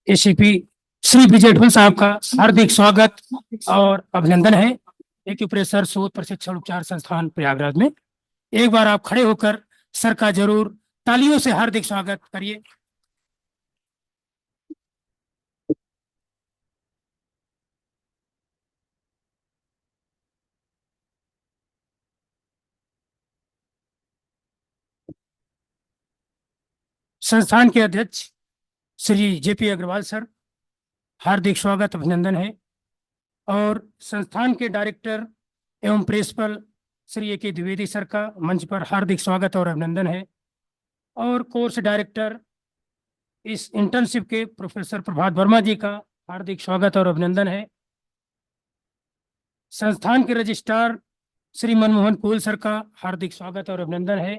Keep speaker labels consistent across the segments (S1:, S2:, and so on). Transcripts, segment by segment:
S1: ACP Shri Vijay ढोल साहब का हार्दिक स्वागत और अभिनंदन है एक्यूप्रेशर शोध प्रशिक्षण उपचार संस्थान प्रयागराज में। एक बार आप खड़े होकर सर का जरूर तालियों से हार्दिक स्वागत करिए। संस्थान के अध्यक्ष श्री जेपी अग्रवाल सर, हार्दिक स्वागत अभिनंदन है। और संस्थान के डायरेक्टर एवं प्रिंसिपल श्री ए के द्विवेदी सर का मंच पर हार्दिक स्वागत और अभिनंदन है। और कोर्स डायरेक्टर इस इंटर्नशिप के प्रोफेसर प्रभात वर्मा जी का हार्दिक स्वागत और अभिनंदन है। संस्थान के registrar Shri Manmohan Cole sir का हार्दिक स्वागत और अभिनंदन है।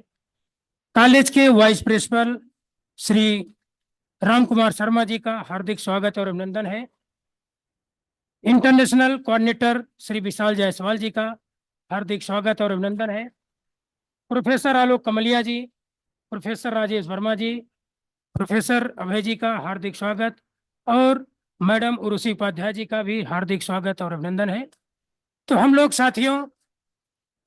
S1: कॉलेज के वाइस प्रिंसिपल श्री राम कुमार शर्मा जी का हार्दिक स्वागत और अभिनंदन है। इंटरनेशनल कोऑर्डिनेटर श्री विशाल जायसवाल जी का हार्दिक स्वागत और अभिनंदन है। प्रोफेसर आलोक कमलिया जी, प्रोफेसर राजेश वर्मा जी, प्रोफेसर अभय जी का हार्दिक स्वागत और मैडम उर्वशी उपाध्याय जी का भी हार्दिक स्वागत और अभिनंदन है। तो हम लोग साथियों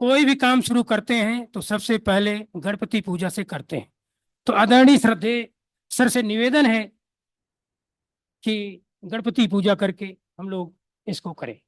S1: कोई भी काम शुरू करते हैं तो सबसे पहले गणपति पूजा से करते हैं। तो आदरणीय श्रद्धेय सर से निवेदन है कि गणपति पूजा करके हम लोग इसको करें।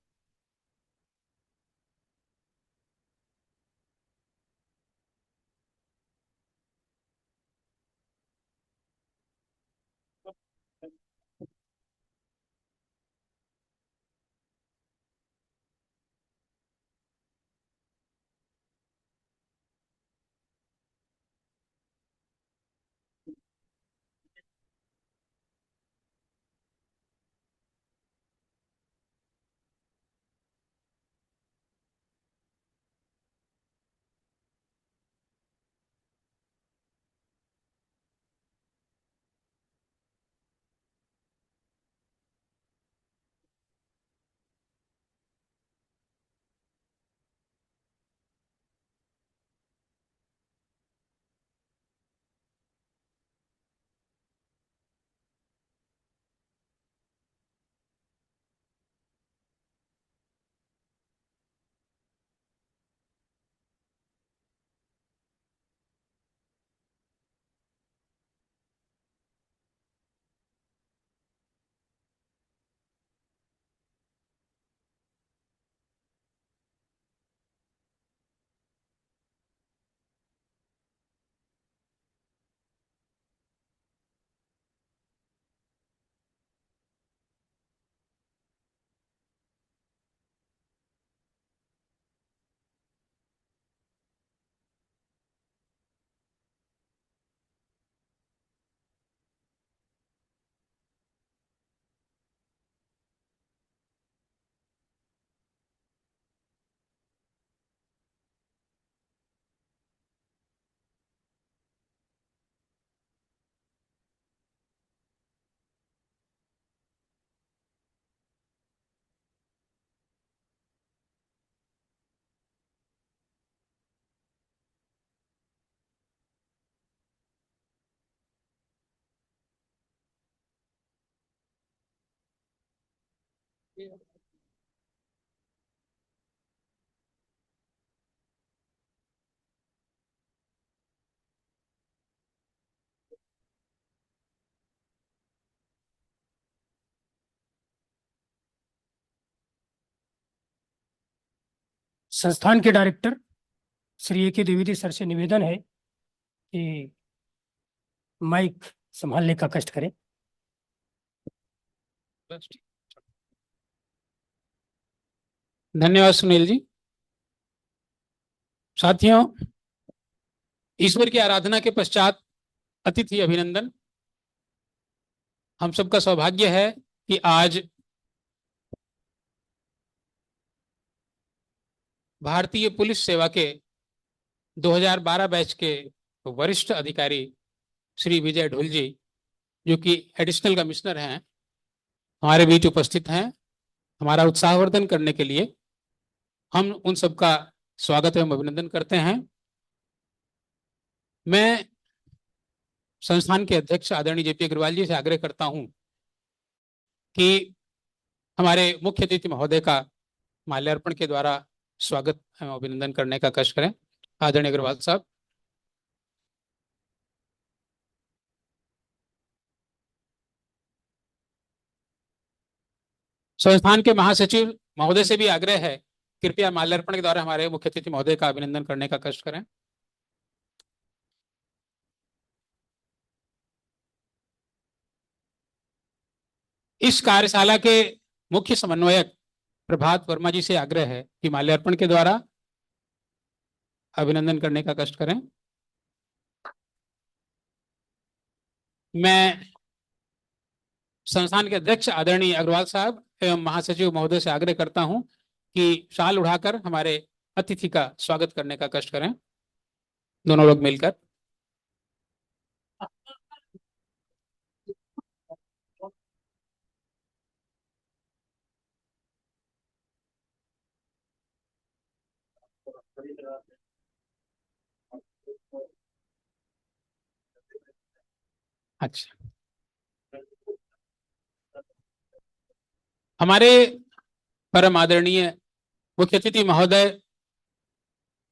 S1: संस्थान के डायरेक्टर श्री ए के द्विवेदी सर से निवेदन है कि माइक संभालने का कष्ट करें।
S2: धन्यवाद सुनील जी। साथियों, ईश्वर की आराधना के पश्चात अतिथि अभिनंदन। हम सबका सौभाग्य है कि आज भारतीय पुलिस सेवा के 2012 बैच के वरिष्ठ अधिकारी श्री विजय ढोल जी, जो कि एडिशनल कमिश्नर हैं, हमारे बीच उपस्थित हैं हमारा उत्साहवर्धन करने के लिए। हम उन सबका स्वागत एवं अभिनंदन करते हैं। मैं संस्थान के अध्यक्ष आदरणीय जेपी अग्रवाल जी से आग्रह करता हूं कि हमारे मुख्य अतिथि महोदय का माल्यार्पण के द्वारा स्वागत एवं अभिनंदन करने का कष्ट करें। आदरणीय अग्रवाल साहब। संस्थान के महासचिव महोदय से भी आग्रह है, कृपया माल्यार्पण के द्वारा हमारे मुख्य अतिथि महोदय का अभिनंदन करने का कष्ट करें। इस कार्यशाला के मुख्य समन्वयक प्रभात वर्मा जी से आग्रह है कि माल्यार्पण के द्वारा अभिनंदन करने का कष्ट करें। मैं संस्थान के अध्यक्ष आदरणीय अग्रवाल साहब एवं महासचिव महोदय से आग्रह करता हूं कि शाल उठाकर हमारे अतिथि का स्वागत करने का कष्ट करें, दोनों लोग मिलकर। अच्छा, हमारे परम आदरणीय मुख्य अतिथि महोदय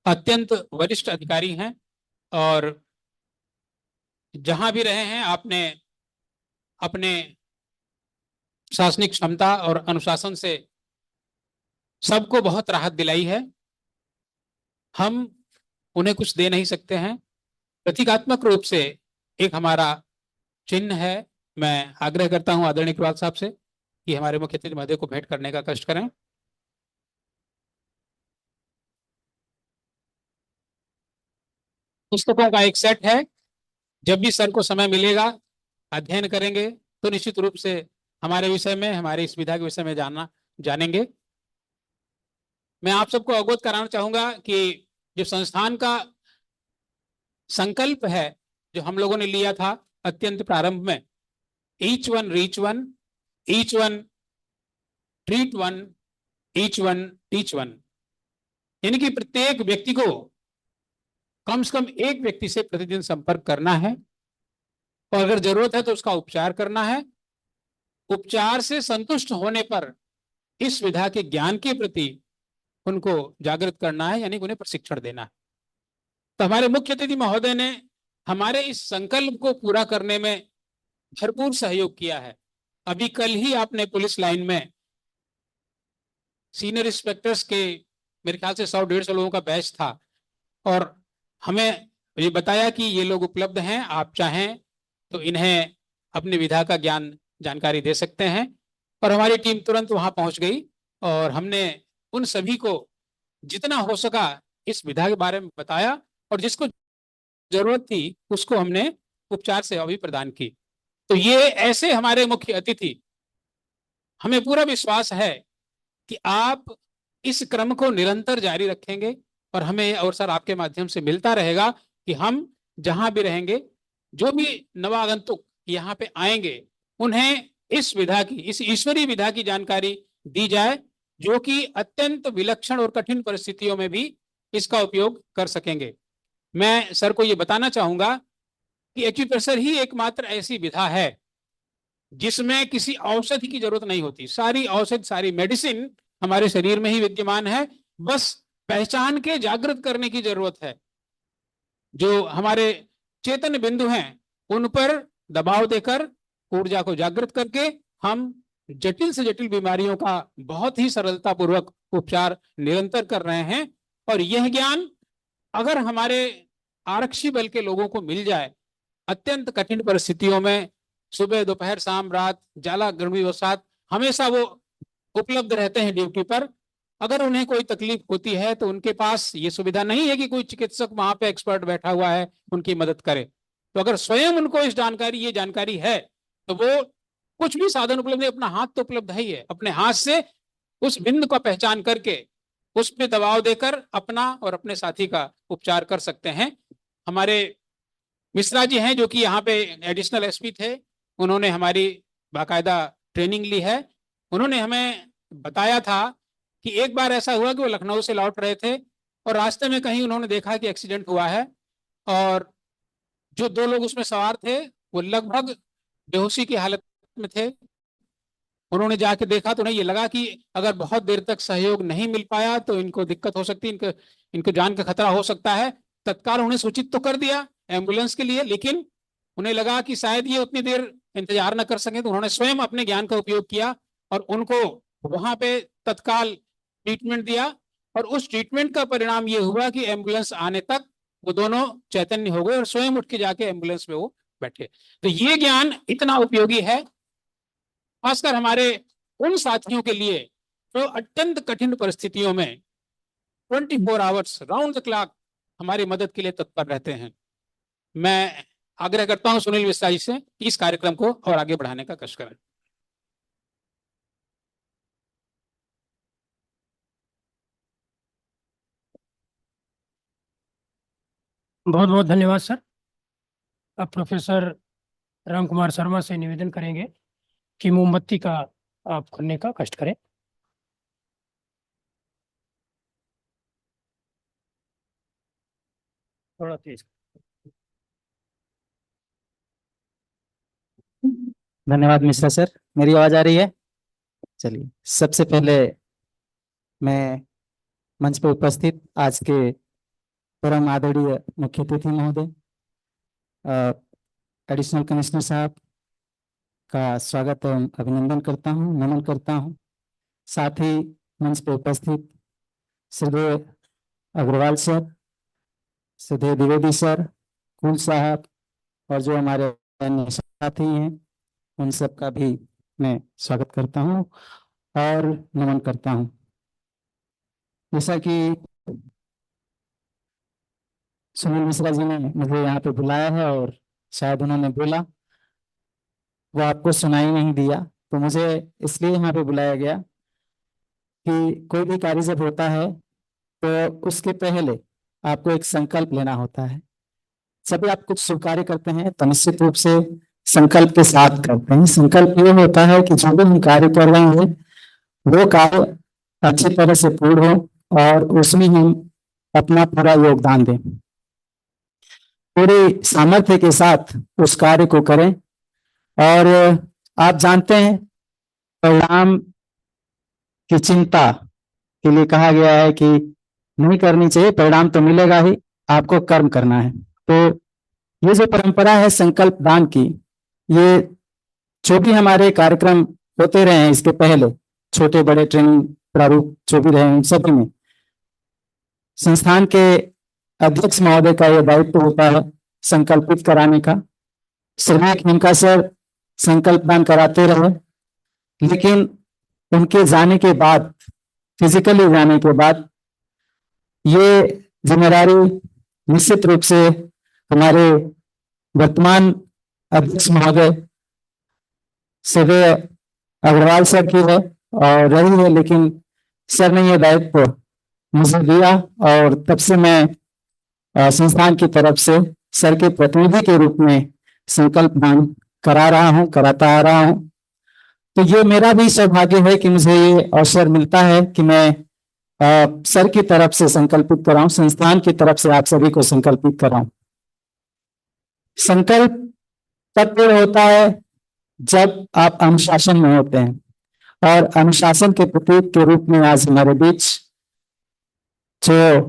S2: अत्यंत वरिष्ठ अधिकारी हैं और जहां भी रहे हैं आपने अपने प्रशासनिक क्षमता और अनुशासन से सबको बहुत राहत दिलाई है। हम उन्हें कुछ दे नहीं सकते हैं, प्रतीकात्मक रूप से एक हमारा चिन्ह है। मैं आग्रह करता हूं आदरणीय अग्रवाल साहब से कि हमारे मुख्य अतिथि महोदय को भेंट करने का कष्ट करें। पुस्तकों का एक सेट है, जब भी सर को समय मिलेगा अध्ययन करेंगे तो निश्चित रूप से हमारे विषय में, हमारे इस विधा के विषय में जानेंगे। मैं आप सबको अवगत कराना चाहूंगा कि जो संस्थान का संकल्प है जो हम लोगों ने लिया था अत्यंत प्रारंभ में, each one reach one, each one treat one, each one teach one, यानी कि प्रत्येक व्यक्ति को कम से कम एक व्यक्ति से प्रतिदिन संपर्क करना है और अगर जरूरत है तो उसका उपचार करना है। उपचार से संतुष्ट होने पर इस विधा के ज्ञान के प्रति उनको जागृत करना है, यानी उन्हें प्रशिक्षण देना है। तो हमारे मुख्य अतिथि महोदय ने हमारे इस संकल्प को पूरा करने में भरपूर सहयोग किया है। अभी कल ही आपने पुलिस लाइन में सीनियर इंस्पेक्टर्स के मेरे ख्याल से 100-150 लोगों का बैच था और हमें ये बताया कि ये लोग उपलब्ध हैं, आप चाहें तो इन्हें अपनी विधा का ज्ञान जानकारी दे सकते हैं। और हमारी टीम तुरंत वहां पहुंच गई और हमने उन सभी को जितना हो सका इस विधा के बारे में बताया और जिसको जरूरत थी उसको हमने उपचार सेवा भी प्रदान की। तो ये ऐसे हमारे मुख्य अतिथि, हमें पूरा विश्वास है कि आप इस क्रम को निरंतर जारी रखेंगे और हमें अवसर आपके माध्यम से मिलता रहेगा कि हम जहां भी रहेंगे, जो भी नवागंतुक यहाँ पे आएंगे, उन्हें इस विधा की, इस ईश्वरीय विधा की जानकारी दी जाए, जो कि अत्यंत विलक्षण और कठिन परिस्थितियों में भी इसका उपयोग कर सकेंगे। मैं सर को ये बताना चाहूंगा कि एक्यूप्रेशर ही एकमात्र ऐसी विधा है जिसमें किसी औषधि की जरूरत नहीं होती। सारी औषधि, सारी मेडिसिन हमारे शरीर में ही विद्यमान है, बस पहचान के जागृत करने की जरूरत है। जो हमारे चेतन बिंदु हैं उन पर दबाव देकर ऊर्जा को जागृत करके हम जटिल से जटिल बीमारियों का बहुत ही सरलता पूर्वक उपचार निरंतर कर रहे हैं। और यह ज्ञान अगर हमारे आरक्षी बल के लोगों को मिल जाए, अत्यंत कठिन परिस्थितियों में सुबह दोपहर शाम रात जाला गर्मी बरसात हमेशा वो उपलब्ध रहते हैं ड्यूटी पर। अगर उन्हें कोई तकलीफ होती है तो उनके पास ये सुविधा नहीं है कि कोई चिकित्सक वहां पे एक्सपर्ट बैठा हुआ है उनकी मदद करे। तो अगर स्वयं उनको ये जानकारी है तो वो कुछ भी साधन उपलब्ध है, अपना हाथ तो उपलब्ध है ही है, अपने हाथ से उस बिंदु का पहचान करके उस पर दबाव देकर अपना और अपने साथी का उपचार कर सकते हैं। हमारे मिश्रा जी हैं जो कि यहाँ पे एडिशनल एसपी थे, उन्होंने हमारी बाकायदा ट्रेनिंग ली है। उन्होंने हमें बताया था कि एक बार ऐसा हुआ कि वो लखनऊ से लौट रहे थे और रास्ते में कहीं उन्होंने देखा कि एक्सीडेंट हुआ है और जो 2 लोग उसमें सवार थे वो लगभग बेहोशी की हालत में थे। उन्होंने जाके देखा तो उन्हें ये लगा कि अगर बहुत देर तक सहयोग नहीं मिल पाया तो इनको दिक्कत हो सकती है, इनको जान का खतरा हो सकता है। तत्काल उन्हें सूचित तो कर दिया एम्बुलेंस के लिए, लेकिन उन्हें लगा कि शायद ये उतनी देर इंतजार न कर सके, तो उन्होंने स्वयं अपने ज्ञान का उपयोग किया और उनको वहां पे तत्काल ट्रीटमेंट दिया। और उस ट्रीटमेंट का परिणाम ये हुआ कि एम्बुलेंस आने तक वो दोनों चैतन्य हो गए और स्वयं उठ के जाके एम्बुलेंस में वो बैठे। तो ये ज्ञान इतना उपयोगी है, खासकर हमारे उन साथियों के लिए जो अत्यंत कठिन परिस्थितियों में 24 आवर्स राउंड द क्लॉक हमारी मदद के लिए तत्पर रहते हैं। मैं आग्रह करता हूं सुनील मिश्रा जी से कि इस कार्यक्रम को और आगे बढ़ाने का कष्ट करें।
S1: बहुत बहुत धन्यवाद सर। अब प्रोफेसर राम कुमार शर्मा से निवेदन करेंगे कि मोमबत्ती का आप करने का कष्ट करें। थोड़ा तेज।
S3: धन्यवाद मिश्रा सर। मेरी आवाज आ रही है? चलिए, सबसे पहले मैं मंच पर उपस्थित आज के परम आदरणीय मुख्य अतिथि महोदय एडिशनल कमिश्नर साहब का स्वागत एवं अभिनंदन करता हूं, नमन करता हूं। साथ ही मंच पर उपस्थित श्रीदेव अग्रवाल सर, श्रीदेव द्विवेदी सर, कुल साहब और जो हमारे अन्य साथी हैं, उन सब का भी मैं स्वागत करता हूं और नमन करता हूं। जैसा कि सुनील मिश्रा जी ने मुझे यहाँ पे बुलाया है और शायद उन्होंने बोला वो आपको सुनाई नहीं दिया, तो मुझे इसलिए यहाँ पे बुलाया गया कि कोई भी कार्य जब होता है तो उसके पहले आपको एक संकल्प लेना होता है। जब भी आप कुछ शुभ कार्य करते हैं तो निश्चित रूप से संकल्प के साथ करते हैं। संकल्प ये होता है कि जो भी हम कार्य कर रहे हैं वो कार्य अच्छी तरह से पूर्ण हो और उसमें हम अपना पूरा योगदान दें, पूरी सामर्थ्य के साथ उस कार्य को करें। और आप जानते हैं परिणाम की चिंता के लिए कहा गया है कि नहीं करनी चाहिए, परिणाम तो मिलेगा ही, आपको कर्म करना है। तो ये जो परंपरा है संकल्प दान की, ये जो भी हमारे कार्यक्रम होते रहे हैं इसके पहले, छोटे बड़े ट्रेनिंग प्रारूप जो भी रहे हैं, सभी में संस्थान के अध्यक्ष महोदय का यह दायित्व होता है संकल्पित कराने का। श्रीमान खेमका सर संकल्प दान कराते रहे, लेकिन उनके जाने के बाद, फिजिकली जाने के बाद, ये जिम्मेदारी निश्चित रूप से हमारे वर्तमान अध्यक्ष महोदय श्री अग्रवाल सर की है और रही है, लेकिन सर ने यह दायित्व मुझे दिया और तब से मैं संस्थान की तरफ से सर के प्रतिनिधि के रूप में संकल्प दान करा रहा हूं, कराता आ रहा हूं। तो ये मेरा भी सौभाग्य है कि मुझे ये अवसर मिलता है कि मैं सर की तरफ से संकल्पित कराऊं, संस्थान की तरफ से आप सभी को संकल्पित कराऊं। संकल्प तब पूर्ण होता है जब आप अनुशासन में होते हैं, और अनुशासन के प्रतीक के रूप में आज हमारे बीच जो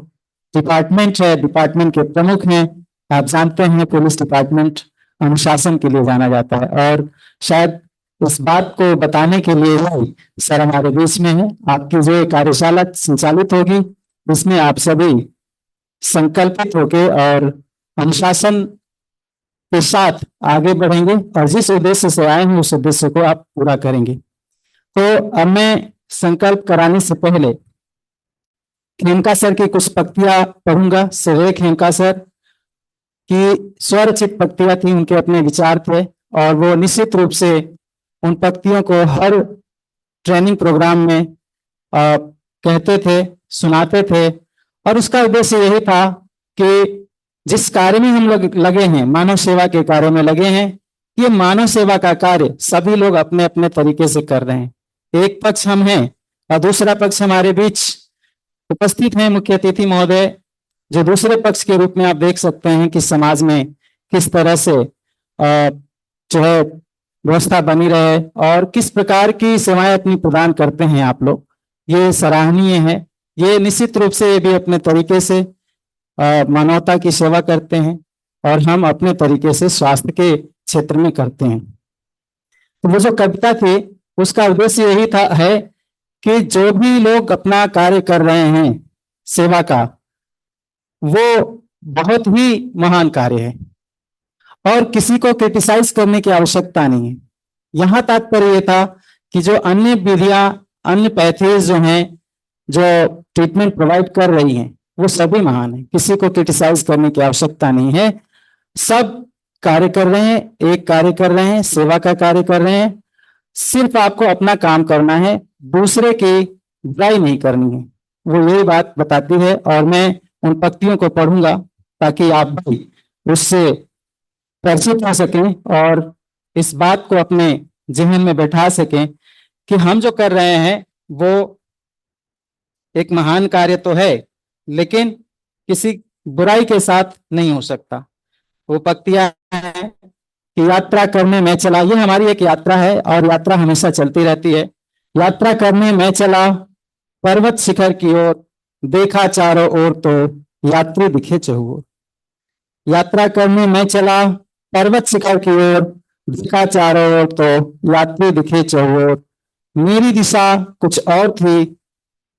S3: डिपार्टमेंट है, डिपार्टमेंट के प्रमुख हैं, आप जानते हैं पुलिस डिपार्टमेंट अनुशासन के लिए जाना जाता है, और शायद इस बात को बताने के लिए ही सर हमारे बीच में है। आपकी जो कार्यशाला संचालित होगी इसमें आप सभी संकल्पित होके और अनुशासन के साथ आगे बढ़ेंगे और जिस उद्देश्य से आए हैं उस उद्देश्य को आप पूरा करेंगे। तो अब मैं संकल्प कराने से पहले खेमका सर की कुछ पंक्तियां पढ़ूंगा। श्री खेमका सर की स्वरचित पंक्तियां थी, उनके अपने विचार थे और वो निश्चित रूप से उन पंक्तियों को हर ट्रेनिंग प्रोग्राम में कहते थे, सुनाते थे, और उसका उद्देश्य यही था कि जिस कार्य में हम लोग लगे हैं, मानव सेवा के कार्य में लगे हैं, ये मानव सेवा का कार्य सभी लोग अपने अपने तरीके से कर रहे हैं। एक पक्ष हम हैं और दूसरा पक्ष हमारे बीच उपस्थित हैं मुख्य अतिथि महोदय, जो दूसरे पक्ष के रूप में आप देख सकते हैं कि समाज में किस तरह से जो है व्यवस्था बनी रहे और किस प्रकार की सेवाएं अपनी प्रदान करते हैं आप लोग, ये सराहनीय है। ये निश्चित रूप से ये भी अपने तरीके से मानवता की सेवा करते हैं और हम अपने तरीके से स्वास्थ्य के क्षेत्र में करते हैं। तो वो जो कविता थी उसका उद्देश्य यही था है कि जो भी लोग अपना कार्य कर रहे हैं सेवा का, वो बहुत ही महान कार्य है और किसी को क्रिटिसाइज करने की आवश्यकता नहीं है। यहाँ तात्पर्य ये था कि जो अन्य विधियां, अन्य पैथेज जो हैं, जो ट्रीटमेंट प्रोवाइड कर रही हैं, वो सभी महान है, किसी को क्रिटिसाइज करने की आवश्यकता नहीं है। सब कार्य कर रहे हैं, एक कार्य कर रहे हैं, सेवा का कार्य कर रहे हैं। सिर्फ आपको अपना काम करना है, दूसरे की बुराई नहीं करनी है। वो यही बात बताती है और मैं उन पंक्तियों को पढ़ूंगा ताकि आप भी उससे परिचित हो सकें और इस बात को अपने जहन में बैठा सकें कि हम जो कर रहे हैं वो एक महान कार्य तो है, लेकिन किसी बुराई के साथ नहीं हो सकता। वो पंक्तियां हैं कि यात्रा करने में चला, ये हमारी एक यात्रा है और यात्रा हमेशा चलती रहती है। यात्रा करने में चला पर्वत शिखर की ओर, देखा चारों ओर तो यात्री दिखे चहुओर। यात्रा करने में चला पर्वत शिखर की ओर, देखा चारों ओर तो यात्री दिखे चहुओर। मेरी दिशा कुछ और थी,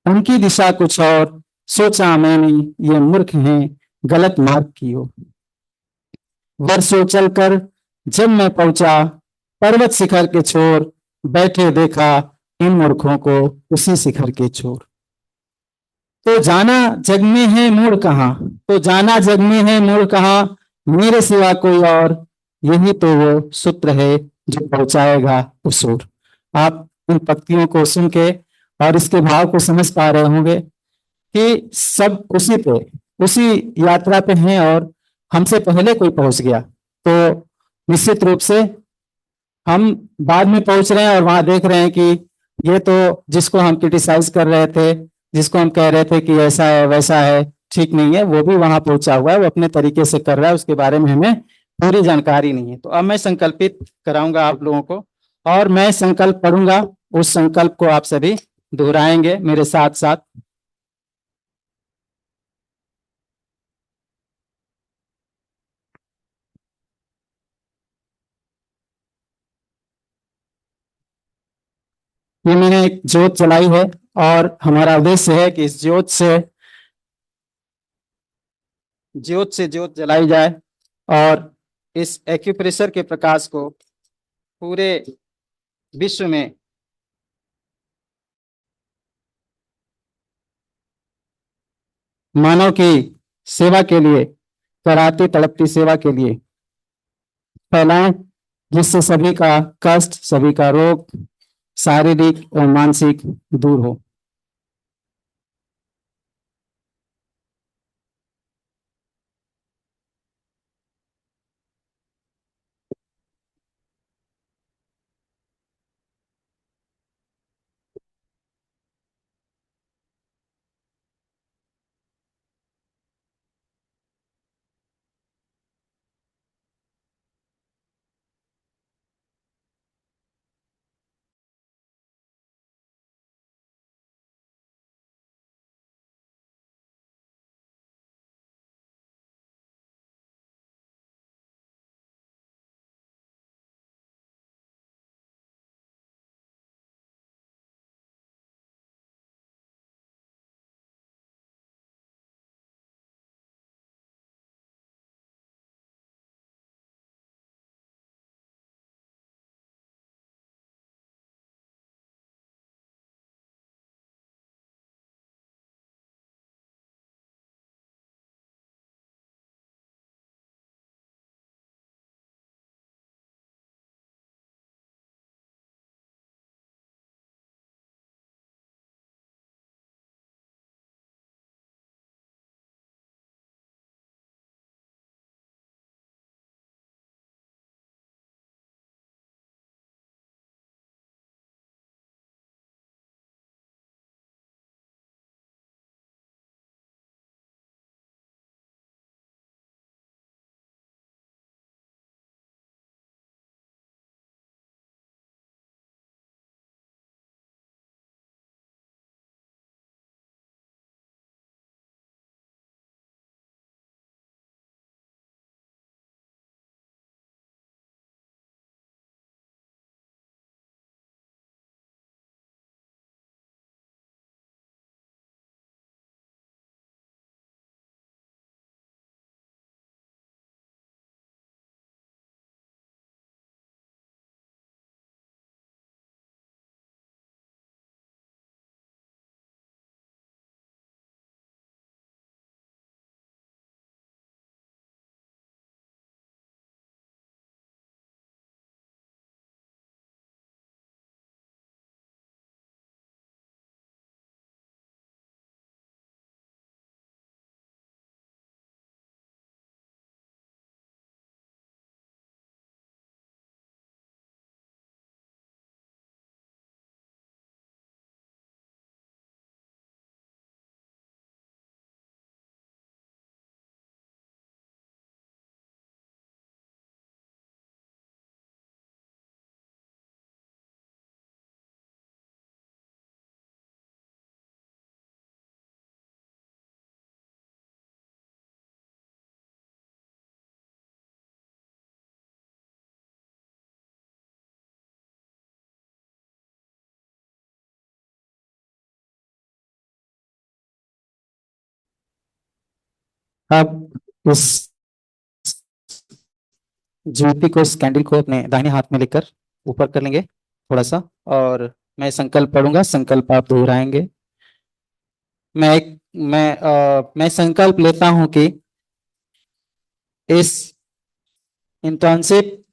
S3: उनकी दिशा कुछ और, सोचा मैंने ये मूर्ख हैं गलत मार्ग की ओर। वर्षों चलकर जब मैं पहुंचा पर्वत शिखर के छोर, बैठे देखा इन मूर्खों को उसी शिखर के छोर। तो जाना जग में है मूड कहाँ, तो जाना जग में है मूड कहाँ, मेरे सिवा कोई और, यही तो वो सूत्र है जो पहुंचाएगा उस ओर। आप इन पंक्तियों को सुन के और इसके भाव को समझ पा रहे होंगे कि सब उसी पे, उसी यात्रा पे हैं और हमसे पहले कोई पहुंच गया तो निश्चित रूप से हम बाद में पहुंच रहे हैं और वहां देख रहे हैं कि ये तो जिसको हम क्रिटिसाइज कर रहे थे, जिसको हम कह रहे थे कि ऐसा है वैसा है, ठीक नहीं है, वो भी वहां पहुंचा हुआ है, वो अपने तरीके से कर रहा है, उसके बारे में हमें पूरी जानकारी नहीं है। तो अब मैं संकल्पित कराऊंगा आप लोगों को और मैं संकल्प पढ़ूंगा, उस संकल्प को आप सभी दोहराएंगे मेरे साथ साथ। ये मैंने एक ज्योत जलाई है और हमारा उद्देश्य है कि इस ज्योत जलाई जाए और इस एक्यूप्रेशर के प्रकाश को पूरे विश्व में मानव की सेवा के लिए, कराती तड़पती सेवा के लिए फैलाएं, जिससे सभी का कष्ट, सभी का रोग, शारीरिक और मानसिक दूर हो। अब इस ज्योति को, इस कैंडल को अपने दाहिने हाथ में लेकर ऊपर कर लेंगे थोड़ा सा, और मैं संकल्प पढ़ूंगा, संकल्प आप दोहराएंगे। मैं संकल्प लेता हूं कि इस इंटर्नशिप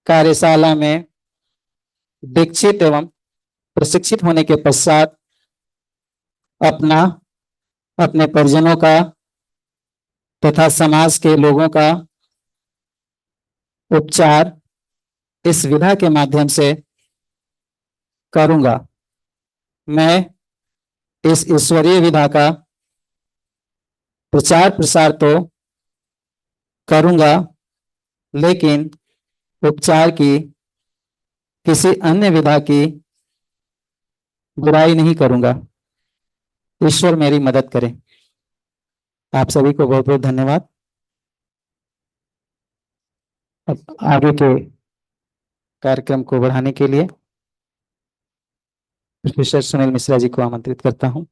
S3: कार्यशाला में दीक्षित एवं प्रशिक्षित होने के पश्चात अपना, अपने परिजनों का तथा समाज के लोगों का उपचार इस विधा के माध्यम से करूंगा। मैं इस ईश्वरीय विधा का प्रचार प्रसार तो करूंगा, लेकिन उपचार की, किसी अन्य विधा की बुराई नहीं करूंगा। ईश्वर मेरी मदद करे। आप सभी को बहुत बहुत धन्यवाद। अब आगे के कार्यक्रम को बढ़ाने के लिए प्रोफेसर सुनील मिश्रा जी को आमंत्रित करता हूं।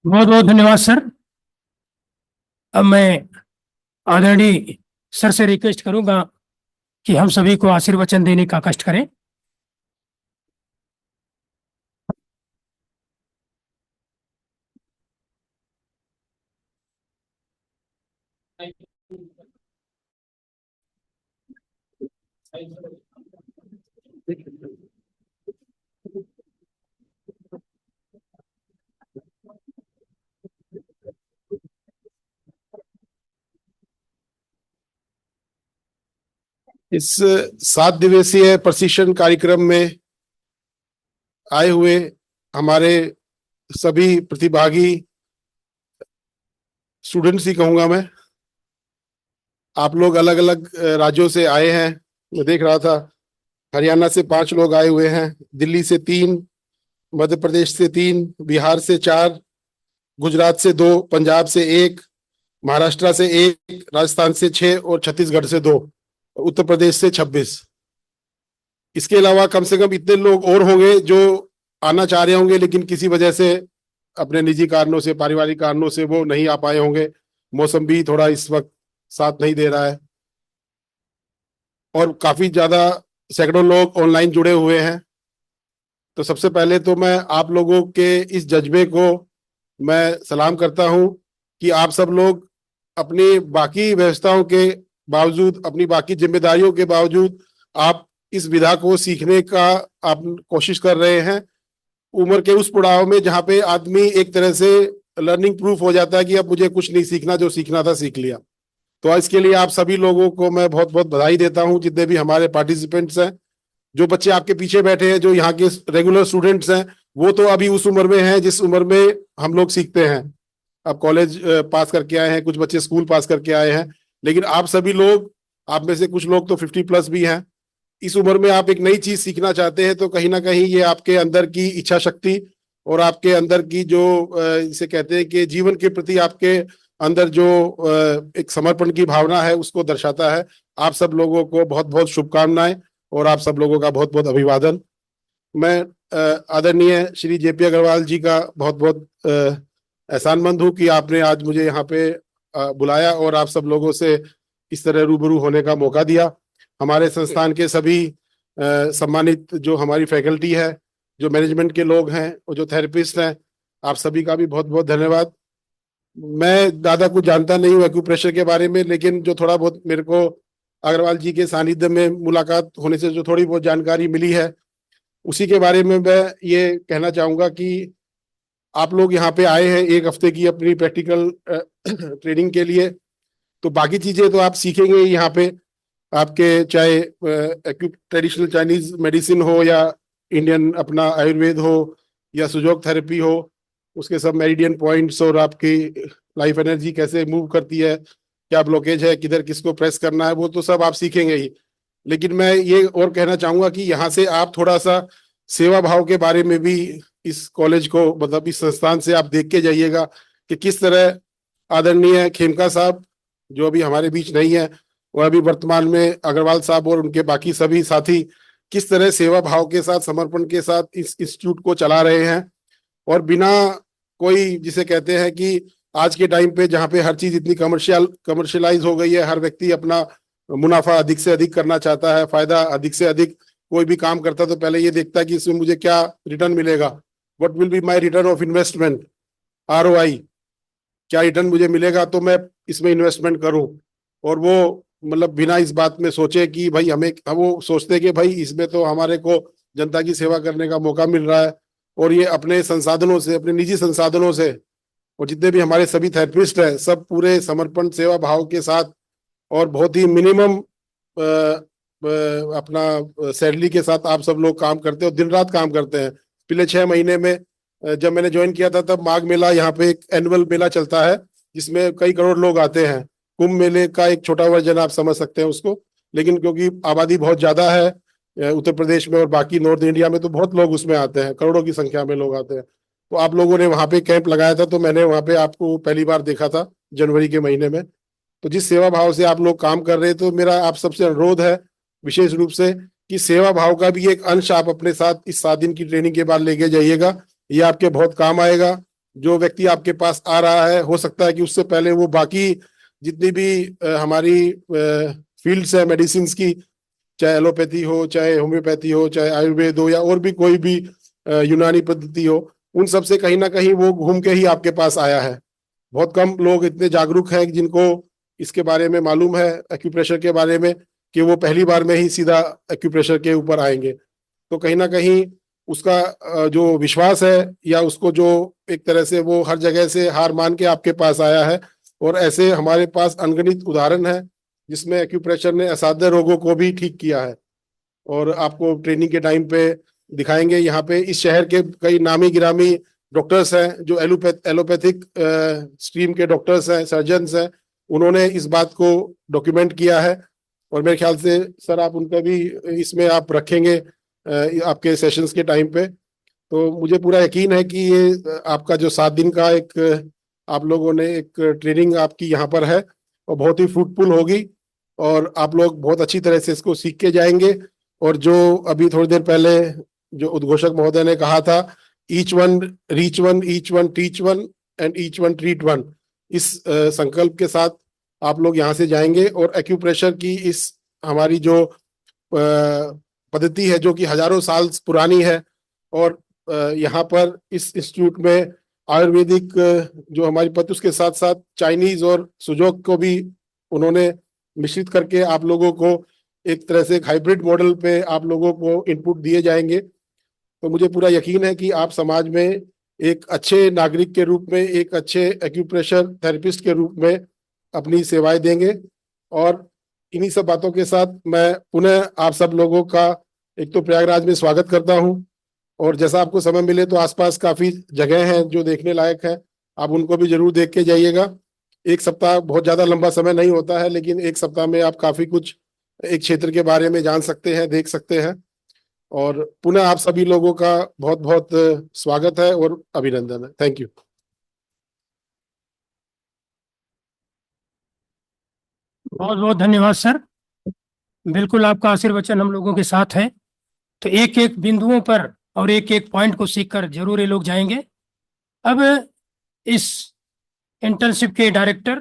S1: बहुत बहुत धन्यवाद सर। अब मैं आदरणीय सर से रिक्वेस्ट करूंगा कि हम सभी को आशीर्वचन देने का कष्ट करें।
S4: इस 7 दिवसीय प्रशिक्षण कार्यक्रम में आए हुए हमारे सभी प्रतिभागी स्टूडेंट्स ही कहूंगा मैं। आप लोग अलग अलग राज्यों से आए हैं। मैं देख रहा था हरियाणा से 5 लोग आए हुए हैं, दिल्ली से 3, मध्य प्रदेश से 3, बिहार से 4, गुजरात से 2, पंजाब से 1, महाराष्ट्र से 1, राजस्थान से 6 और छत्तीसगढ़ से 2, उत्तर प्रदेश से 26। इसके अलावा कम से कम इतने लोग और होंगे जो आना चाह रहे होंगे, लेकिन किसी वजह से, अपने निजी कारणों से, पारिवारिक कारणों से वो नहीं आ पाए होंगे। मौसम भी थोड़ा इस वक्त साथ नहीं दे रहा है और काफी ज्यादा सैकड़ों लोग ऑनलाइन जुड़े हुए हैं। तो सबसे पहले तो मैं आप लोगों के इस जज्बे को मैं सलाम करता हूं कि आप सब लोग अपनी बाकी व्यवस्थाओं के बावजूद, अपनी बाकी जिम्मेदारियों के बावजूद आप इस विधा को सीखने का आप कोशिश कर रहे हैं। उम्र के उस पड़ाव में जहाँ पे आदमी एक तरह से लर्निंग प्रूफ हो जाता है कि अब मुझे कुछ नहीं सीखना, जो सीखना था सीख लिया। तो इसके लिए आप सभी लोगों को मैं बहुत बहुत बधाई देता हूं। जितने भी हमारे पार्टिसिपेंट्स हैं, जो बच्चे आपके पीछे बैठे हैं, जो यहाँ के रेगुलर स्टूडेंट्स हैं, वो तो अभी उस उम्र में हैं जिस उम्र में हम लोग सीखते हैं। अब कॉलेज पास करके आए हैं, कुछ बच्चे स्कूल पास करके आए हैं, लेकिन आप सभी लोग, आप में से कुछ लोग तो 50+ भी हैं। इस उम्र में आप एक नई चीज सीखना चाहते हैं, तो कहीं ना कहीं ये आपके अंदर की इच्छा शक्ति और आपके अंदर की जो इसे कहते हैं कि जीवन के प्रति आपके अंदर जो एक समर्पण की भावना है, उसको दर्शाता है। आप सब लोगों को बहुत बहुत शुभकामनाएं और आप सब लोगों का बहुत बहुत अभिवादन। मैं आदरणीय श्री JP अग्रवाल जी का बहुत बहुत एहसानमंद हूँ कि आपने आज मुझे यहाँ पे बुलाया और आप सब लोगों से इस तरह रूबरू होने का मौका दिया। हमारे संस्थान के सभी सम्मानित जो हमारी फैकल्टी है, जो मैनेजमेंट के लोग हैं और जो थेरेपिस्ट हैं, आप सभी का भी बहुत बहुत धन्यवाद। मैं ज़्यादा कुछ जानता नहीं हूँ एक्यूप्रेशर के बारे में, लेकिन जो थोड़ा बहुत मेरे को अग्रवाल जी के सानिध्य में मुलाकात होने से जो थोड़ी बहुत जानकारी मिली है, उसी के बारे में मैं ये कहना चाहूँगा कि आप लोग यहाँ पे आए हैं 1 हफ्ते की अपनी प्रैक्टिकल ट्रेनिंग के लिए, तो बाकी चीज़ें तो आप सीखेंगे यहाँ पे, आपके चाहे ट्रेडिशनल चाइनीज मेडिसिन हो या इंडियन अपना आयुर्वेद हो या सुजोग थेरेपी हो, उसके सब मेरिडियन पॉइंट्स और आपकी लाइफ एनर्जी कैसे मूव करती है, क्या ब्लॉकेज है, किधर किसको प्रेस करना है, वो तो सब आप सीखेंगे ही। लेकिन मैं ये और कहना चाहूंगा कि यहाँ से आप थोड़ा सा सेवा भाव के बारे में भी इस कॉलेज को, मतलब इस संस्थान से आप देख के जाइएगा कि किस तरह आदरणीय खेमका साहब, जो अभी हमारे बीच नहीं है, वह अभी वर्तमान में अग्रवाल साहब और उनके बाकी सभी साथी किस तरह सेवा भाव के साथ, समर्पण के साथ इस इंस्टीट्यूट को चला रहे हैं। और बिना कोई, जिसे कहते हैं कि आज के टाइम पे जहाँ पे हर चीज इतनी कमर्शियलाइज हो गई है, हर व्यक्ति अपना मुनाफा अधिक से अधिक करना चाहता है, फायदा अधिक से अधिक, कोई भी काम करता है तो पहले ये देखता है कि इसमें मुझे क्या रिटर्न मिलेगा, what will be my return of investment, ROI, क्या रिटर्न मुझे मिलेगा तो मैं इसमें इन्वेस्टमेंट करूं। और वो मतलब बिना इस बात में सोचे कि भाई हमें, वो सोचते कि भाई इसमें तो हमारे को जनता की सेवा करने का मौका मिल रहा है, और ये अपने संसाधनों से, अपने निजी संसाधनों से, और जितने भी हमारे सभी थेरेपिस्ट हैं सब पूरे समर्पण सेवा भाव के साथ और बहुत ही मिनिमम अपना सैलरी के साथ आप सब लोग काम करते हो, दिन रात काम करते हैं। पिछले 6 महीने में जब मैंने ज्वाइन किया था तब माघ मेला, यहाँ पे एक एनुअल मेला चलता है जिसमें कई करोड़ लोग आते हैं। कुंभ मेले का एक छोटा वर्जन आप समझ सकते हैं उसको, लेकिन क्योंकि आबादी बहुत ज्यादा है उत्तर प्रदेश में और बाकी नॉर्थ इंडिया में, तो बहुत लोग उसमें आते हैं, करोड़ों की संख्या में लोग आते हैं। तो आप लोगों ने वहां पे कैंप लगाया था, तो मैंने वहां पे आपको पहली बार देखा था जनवरी के महीने में। तो जिस सेवा भाव से आप लोग काम कर रहे हैं, तो मेरा आप सबसे अनुरोध है विशेष रूप से कि सेवा भाव का भी एक अंश आप अपने साथ इस 7 दिन की ट्रेनिंग के बाद लेके जाइएगा। ये आपके बहुत काम आएगा। जो व्यक्ति आपके पास आ रहा है, हो सकता है कि उससे पहले वो बाकी जितनी भी हमारी फील्ड्स है मेडिसिन की, चाहे एलोपैथी हो, चाहे होम्योपैथी हो, चाहे आयुर्वेद हो, या और भी कोई भी यूनानी पद्धति हो, उन सब से कहीं ना कहीं वो घूम के ही आपके पास आया है। बहुत कम लोग इतने जागरूक हैं जिनको इसके बारे में मालूम है, एक्यूप्रेशर के बारे में, कि वो पहली बार में ही सीधा एक्यूप्रेशर के ऊपर आएंगे। तो कहीं ना कहीं उसका जो विश्वास है, या उसको जो एक तरह से वो हर जगह से हार मान के आपके पास आया है। और ऐसे हमारे पास अनगिनत उदाहरण है जिसमें एक्यूप्रेशर ने असाध्य रोगों को भी ठीक किया है, और आपको ट्रेनिंग के टाइम पे दिखाएंगे। यहाँ पे इस शहर के कई नामी गिरामी डॉक्टर्स हैं जो एलोपैथिक स्ट्रीम के डॉक्टर्स हैं, सर्जन्स हैं, उन्होंने इस बात को डॉक्यूमेंट किया है। और मेरे ख्याल से सर आप उनका भी इसमें आप रखेंगे आपके सेशंस के टाइम पे। तो मुझे पूरा यकीन है कि ये आपका जो 7 दिन का एक आप लोगों ने एक ट्रेनिंग आपकी यहाँ पर है, और बहुत ही फ्रूटफुल होगी, और आप लोग बहुत अच्छी तरह से इसको सीख के जाएंगे। और जो अभी थोड़ी देर पहले जो उद्घोषक महोदय ने कहा था, each one reach one, each one teach one and each one treat one, इस संकल्प के साथ आप लोग यहाँ से जाएंगे। और एक्यूप्रेशर की इस हमारी जो पद्धति है, जो कि हजारों साल पुरानी है, और यहाँ पर इस इंस्टीट्यूट में आयुर्वेदिक जो हमारी पद्धति, उसके साथ साथ चाइनीज और सुजोग को भी उन्होंने मिश्रित करके आप लोगों को एक तरह से एक हाइब्रिड मॉडल पे आप लोगों को इनपुट दिए जाएंगे। तो मुझे पूरा यकीन है कि आप समाज में एक अच्छे नागरिक के रूप में, एक अच्छे एक्यूप्रेशर थेरेपिस्ट के रूप में अपनी सेवाएं देंगे। और इन्हीं सब बातों के साथ मैं पुनः आप सब लोगों का एक तो प्रयागराज में स्वागत करता हूं, और जैसा आपको समय मिले तो आसपास काफी जगह हैं जो देखने लायक है, आप उनको भी जरूर देख के जाइएगा। एक सप्ताह बहुत ज्यादा लंबा समय नहीं होता है, लेकिन एक सप्ताह में आप काफी कुछ एक क्षेत्र के बारे में जान सकते हैं, देख सकते हैं। और पुनः आप सभी लोगों का बहुत बहुत स्वागत है और अभिनंदन है। Thank you.
S1: बहुत बहुत धन्यवाद सर। बिल्कुल आपका आशीर्वचन हम लोगों के साथ है। तो एक एक बिंदुओं पर और एक एक पॉइंट को सीखकर जरूर ये लोग जाएंगे। अब इस इंटर्नशिप के डायरेक्टर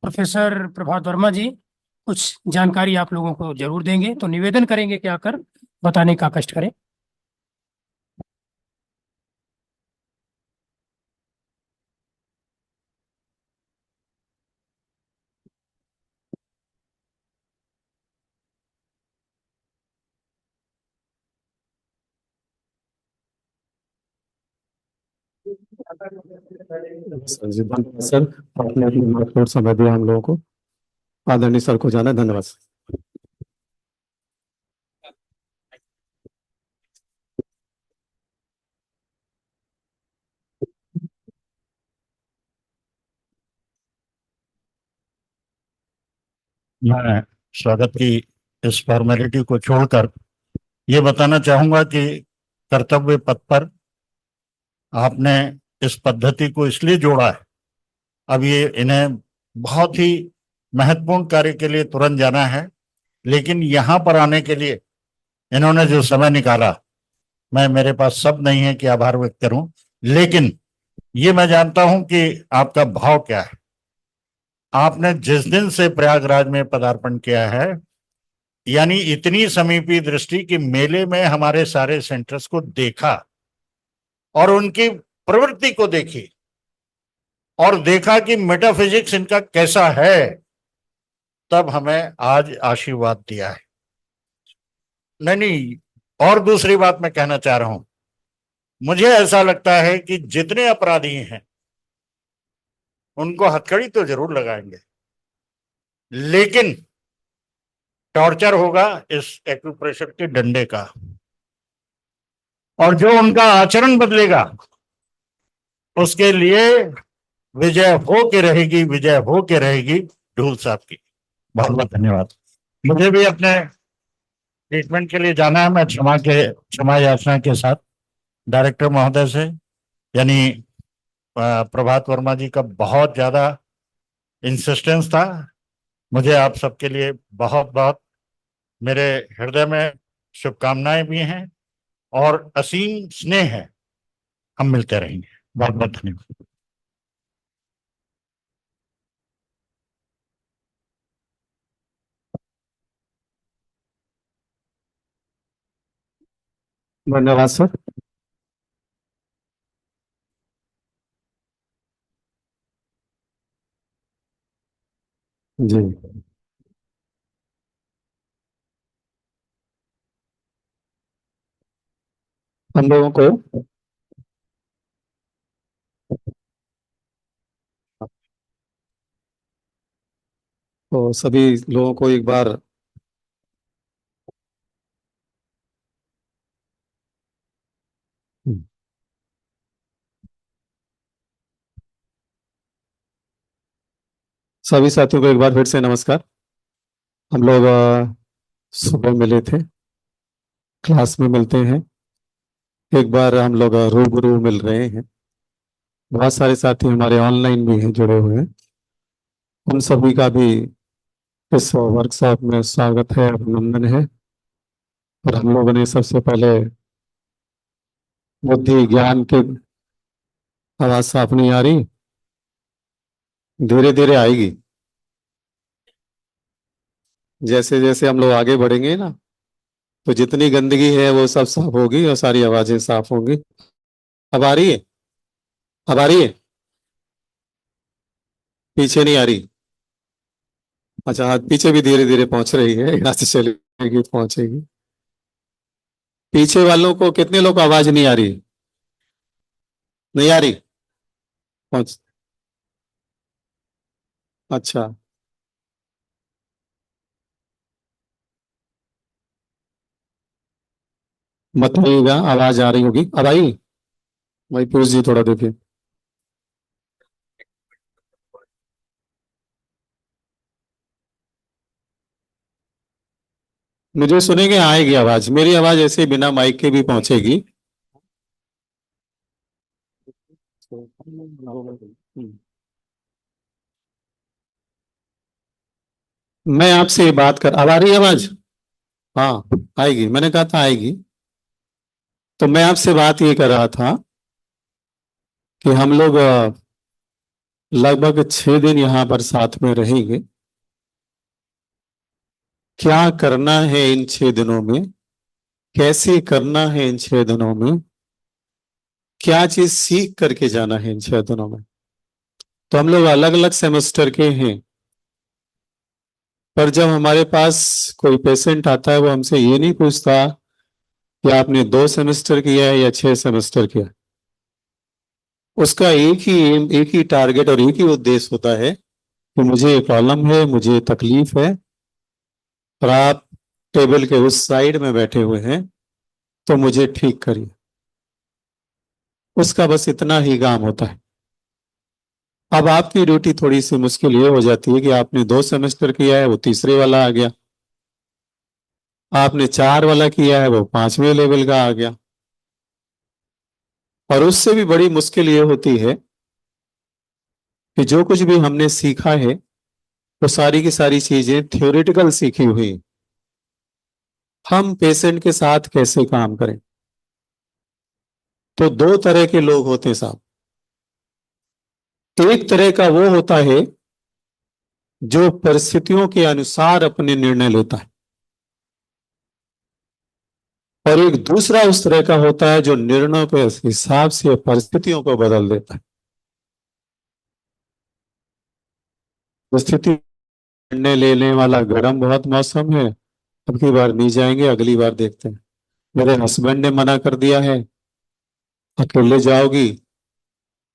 S1: प्रोफेसर प्रभात वर्मा जी कुछ जानकारी आप लोगों को जरूर देंगे, तो निवेदन करेंगे कि आकर बताने का कष्ट करें।
S3: सर आपने अपनी महत्वपूर्ण समय दिया हम लोगों को। आदरणीय सर को जाना, धन्यवाद।
S5: मैं स्वागत की इस फॉर्मेलिटी को छोड़कर ये बताना चाहूंगा कि कर्तव्य पथ पर आपने इस पद्धति को इसलिए जोड़ा है, अब ये इन्हें बहुत ही महत्वपूर्ण कार्य के लिए तुरंत जाना है, लेकिन यहाँ पर आने के लिए इन्होंने जो समय निकाला, मैं मेरे पास शब्द नहीं है कि आभार व्यक्त करूं, लेकिन ये मैं जानता हूं कि आपका भाव क्या है। आपने जिस दिन से प्रयागराज में पदार्पण किया है, यानी इतनी समीपी दृष्टि कि मेले में हमारे सारे सेंटर्स को देखा और उनकी प्रवृत्ति को देखी और देखा कि मेटाफिजिक्स इनका कैसा है, तब हमें आज आशीर्वाद दिया है। नहीं, और दूसरी बात मैं कहना चाह रहा हूं, मुझे ऐसा लगता है कि जितने अपराधी हैं उनको हथकड़ी तो जरूर लगाएंगे, लेकिन टॉर्चर होगा इस एक्यूप्रेशर के डंडे का, और जो उनका आचरण बदलेगा उसके लिए विजय हो के रहेगी, विजय हो के रहेगी ढूल साहब की। बहुत बहुत धन्यवाद। मुझे भी अपने ट्रीटमेंट के लिए जाना है। मैं क्षमा याचना के साथ डायरेक्टर महोदय से, यानी प्रभात वर्मा जी का बहुत ज्यादा इंसिस्टेंस था। मुझे आप सबके लिए बहुत बहुत मेरे हृदय में शुभकामनाएं भी हैं और असीम स्नेह है। हम मिलते रहेंगे। बहुत बहुत धन्यवाद।
S3: धन्यवाद सर। जी, हम लोगों को तो सभी लोगों को एक बार सभी साथियों को एक बार फिर से नमस्कार। हम लोग सुबह मिले थे, क्लास में मिलते हैं, एक बार हम लोग रूबरू मिल रहे हैं। बहुत सारे साथी हमारे ऑनलाइन भी हैं, जुड़े हुए हैं। उन सभी का भी इस वर्कशॉप में स्वागत है, अभिनंदन है। और हम लोगों ने सबसे पहले बुद्धि ज्ञान के, आवाज साफ नहीं आ रही, धीरे धीरे आएगी। जैसे जैसे हम लोग आगे बढ़ेंगे ना, तो जितनी गंदगी है वो सब साफ होगी और सारी आवाजें साफ होंगी। अब आ रही है? अब आ रही है? पीछे नहीं आ रही? अच्छा, हाँ, पीछे भी धीरे धीरे पहुंच रही है, यहाँ से चलेगी पहुंचेगी। पीछे वालों को, कितने लोग को आवाज नहीं आ रही? नहीं आ रही? पहुंच, अच्छा, बताइएगा आवाज आ रही होगी। अब आई? भाई पीयूष जी थोड़ा देखिए। मुझे सुनेंगे, आएगी आवाज, मेरी आवाज ऐसे बिना माइक के भी पहुंचेगी। मैं आपसे ये बात कर, अब आ रही है आवाज? हाँ आएगी, मैंने कहा था आएगी। तो मैं आपसे बात ये कर रहा था कि हम लोग लगभग 6 दिन यहाँ पर साथ में रहेंगे। क्या करना है इन 6 दिनों में, कैसे करना है इन 6 दिनों में, क्या चीज सीख करके जाना है इन 6 दिनों में। तो हम लोग अलग अलग सेमेस्टर के हैं, पर जब हमारे पास कोई पेशेंट आता है वो हमसे ये नहीं पूछता कि आपने 2 सेमेस्टर किया है या 6 सेमेस्टर किया। उसका एक ही एम, एक ही टारगेट और एक ही उद्देश्य होता है कि मुझे ये प्रॉब्लम है, मुझे ये तकलीफ है, और आप टेबल के उस साइड में बैठे हुए हैं, तो मुझे ठीक करिए। उसका बस इतना ही काम होता है।
S6: अब आपकी ड्यूटी थोड़ी सी मुश्किल ये हो जाती है कि आपने 2 सेमेस्टर किया है, वो तीसरे वाला आ गया। आपने 4 वाला किया है, वो 5वें लेवल का आ गया। और उससे भी बड़ी मुश्किल ये होती है कि जो कुछ भी हमने सीखा है वो सारी की सारी चीजें थ्योरेटिकल सीखी हुई। हम पेशेंट के साथ कैसे काम करें? तो 2 तरह के लोग होते हैं साहब। एक तरह का वो होता है जो परिस्थितियों के अनुसार अपने निर्णय लेता है, और एक दूसरा उस तरह का होता है जो निर्णयों के हिसाब से परिस्थितियों को बदल देता है। स्थिति निर्णय लेने वाला गर्म बहुत मौसम है, अब की बार नहीं जाएंगे, अगली बार देखते हैं। मेरे हस्बैंड ने मना कर दिया है, अकेले जाओगी